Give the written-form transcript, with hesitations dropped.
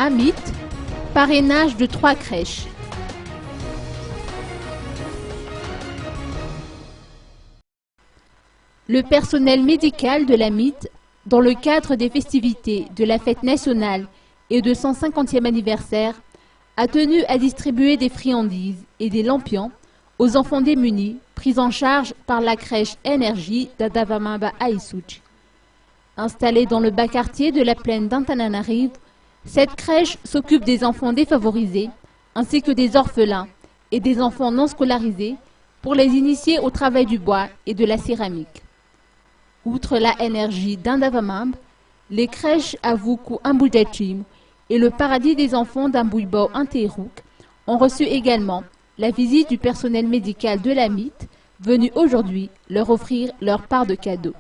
Amit, parrainage de 3 crèches. Le personnel médical de l'Amit, dans le cadre des festivités de la fête nationale et de son 50e anniversaire, a tenu à distribuer des friandises et des lampions aux enfants démunis pris en charge par la crèche Énergie d'Adavamamba Aïsouch. Installée dans le bas quartier de la plaine d'Antananarivo, cette crèche s'occupe des enfants défavorisés ainsi que des orphelins et des enfants non scolarisés pour les initier au travail du bois et de la céramique. Outre la Énergie d'Andavamamba, les crèches Avuku Ambujachim et le paradis des enfants d'Ambuybo Anterouk ont reçu également la visite du personnel médical de l'Amit, venu aujourd'hui leur offrir leur part de cadeaux.